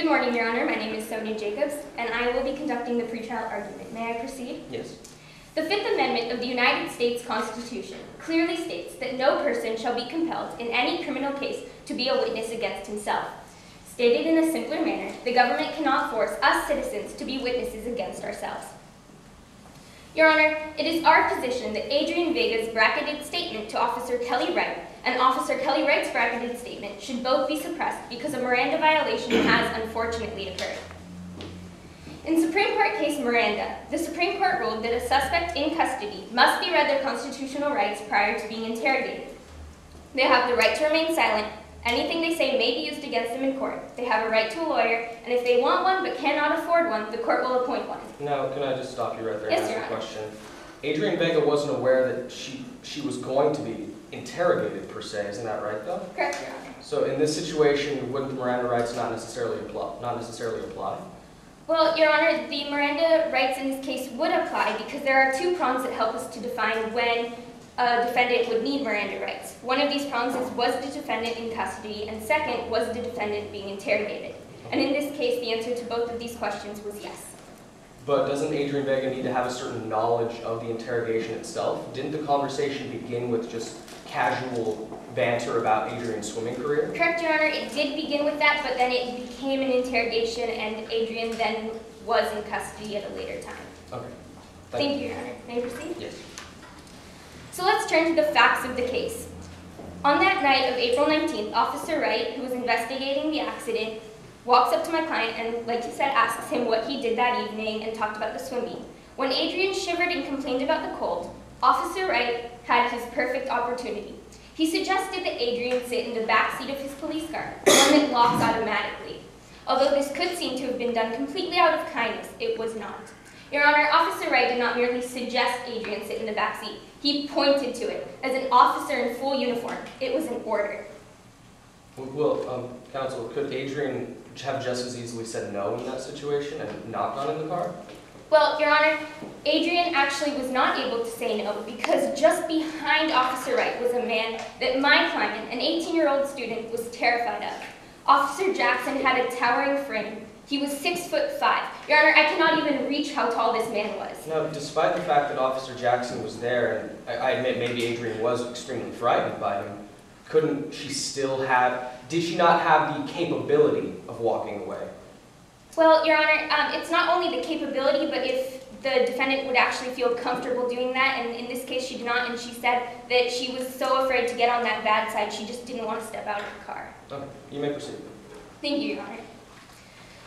morning, Your Honor. My name is Sonia Jacobs, and I will be conducting the pretrial argument. May I proceed? Yes. The Fifth Amendment of the United States Constitution clearly states that no person shall be compelled in any criminal case to be a witness against himself. Stated in a simpler manner, the government cannot force us citizens to be witnesses against ourselves. Your Honor, it is our position that Adrian Vega's bracketed statement to Officer Kelly Wright and Officer Kelly Wright's bracketed statement should both be suppressed because a Miranda violation has unfortunately occurred. In Supreme Court case Miranda, the Supreme Court ruled that a suspect in custody must be read their constitutional rights prior to being interrogated. They have the right to remain silent. Anything they say may be used against them in court. They have a right to a lawyer, and if they want one but cannot afford one, the court will appoint one. Now, can I just stop you right there and Yes, ask Your a Honor. question? Adrian Vega wasn't aware that she was going to be interrogated per se, isn't that right though? Correct, Your Honor. So in this situation, wouldn't the Miranda rights not necessarily apply? Well, Your Honor, the Miranda rights in this case would apply because there are two prongs that help us to define when a defendant would need Miranda rights. One of these prongs is, was the defendant in custody, and second, was the defendant being interrogated? And in this case, the answer to both of these questions was yes. But doesn't Adrian Vega need to have a certain knowledge of the interrogation itself? Didn't the conversation begin with just casual banter about Adrian's swimming career? Correct, Your Honor, it did begin with that, but then it became an interrogation, and Adrian then was in custody at a later time. Okay. Thank you, Your Honor. May I proceed? Yes. So let's turn to the facts of the case. On that night of April 19th, Officer Wright, who was investigating the accident, walks up to my client and, like he said, asks him what he did that evening and talked about the swimming. When Adrian shivered and complained about the cold, Officer Wright had his perfect opportunity. He suggested that Adrian sit in the back seat of his police car, one that locks automatically. Although this could seem to have been done completely out of kindness, it was not. Your Honor, Officer Wright did not merely suggest Adrian sit in the back seat. He pointed to it. As an officer in full uniform, it was an order. Well, counsel, could Adrian have just as easily said no in that situation and not gone in the car? Well, Your Honor, Adrian actually was not able to say no because just behind Officer Wright was a man that my client, an 18-year-old student, was terrified of. Officer Jackson had a towering frame. He was 6'5". Your Honor, I cannot even reach how tall this man was. Now, despite the fact that Officer Jackson was there, and I admit maybe Adrian was extremely frightened by him, couldn't she still have, did she not have the capability of walking away? Well, Your Honor, it's not only the capability, but if the defendant would actually feel comfortable doing that, and in this case she did not, and she said that she was so afraid to get on that bad side, she just didn't want to step out of the car. Okay, you may proceed. Thank you, Your Honor.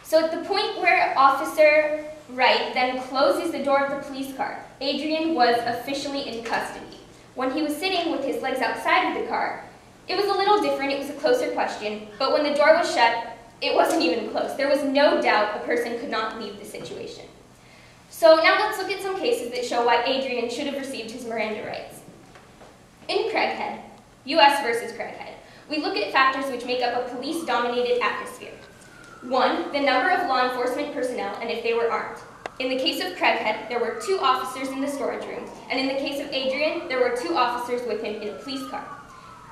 So at the point where Officer Wright then closes the door of the police car, Adrian was officially in custody. When he was sitting with his legs outside of the car, it was a little different, it was a closer question, but when the door was shut, it wasn't even close. There was no doubt a person could not leave the situation. So now let's look at some cases that show why Adrian should have received his Miranda rights. In Craighead, U.S. versus Craighead, we look at factors which make up a police-dominated atmosphere. 1, the number of law enforcement personnel and if they were armed. In the case of Craighead, there were 2 officers in the storage room, and in the case of Adrian, there were 2 officers with him in a police car.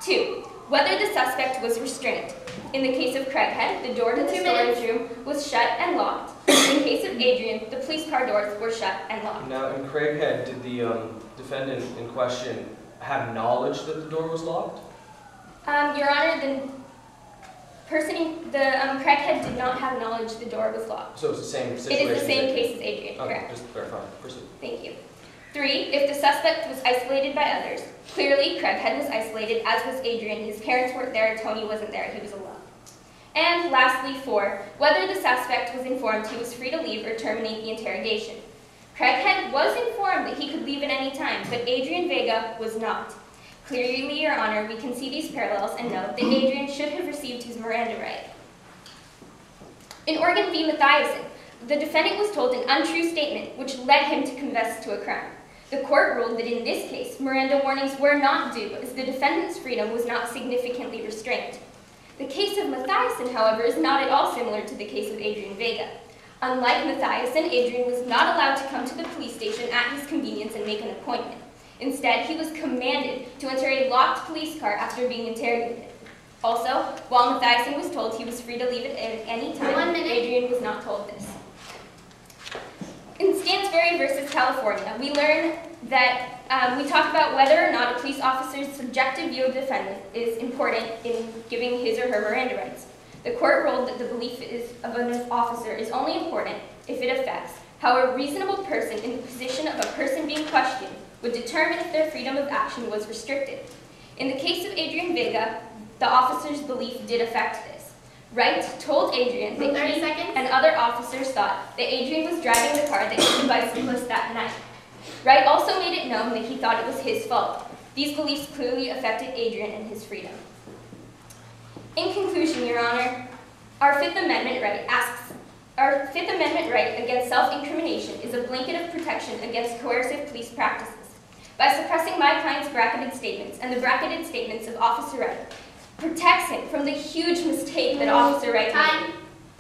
2, whether the suspect was restrained. In the case of Craighead, the door to the storage room was shut and locked. In the case of Adrian, the police car doors were shut and locked. Now, in Craighead, did the defendant in question have knowledge that the door was locked? Your Honor, the person in Craighead did not have knowledge the door was locked. So it's the same situation? It is the same case as Adrian, okay, correct. just clarifying. Proceed. Thank you. 3, if the suspect was isolated by others. Clearly, Craighead was isolated, as was Adrian. His parents weren't there, Tony wasn't there, he was alone. And lastly, 4, whether the suspect was informed he was free to leave or terminate the interrogation. Craighead was informed that he could leave at any time, but Adrian Vega was not. Clearly, Your Honor, we can see these parallels and note that Adrian should have received his Miranda right. In Oregon v. Mathiasen, the defendant was told an untrue statement which led him to confess to a crime. The court ruled that in this case, Miranda warnings were not due as the defendant's freedom was not significantly restrained. The case of Mathiasen, however, is not at all similar to the case of Adrian Vega. Unlike Mathiasen, Adrian was not allowed to come to the police station at his convenience and make an appointment. Instead, he was commanded to enter a locked police car after being interrogated. Also, while Mathiasen was told he was free to leave at any time, 1 minute. Adrian was not told this. In Stansbury versus California, we learn that we talk about whether or not a police officer's subjective view of the defendant is important in giving his or her Miranda rights. The court ruled that the belief of an officer is only important if it affects how a reasonable person in the position of a person being questioned would determine if their freedom of action was restricted. In the case of Adrian Vega, the officer's belief did affect this. Wright told Adrian that 30 he seconds. and other officers thought that Adrian was driving the car that hit the bicyclist that night. Wright also made it known that he thought it was his fault. These beliefs clearly affected Adrian and his freedom. In conclusion, Your Honor, our Fifth Amendment right against self-incrimination is a blanket of protection against coercive police practices. By suppressing my client's bracketed statements and the bracketed statements of Officer Wright, protects him from the huge mistake that Officer Wright made. Time.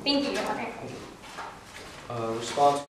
Thank you, Your Honor. Response.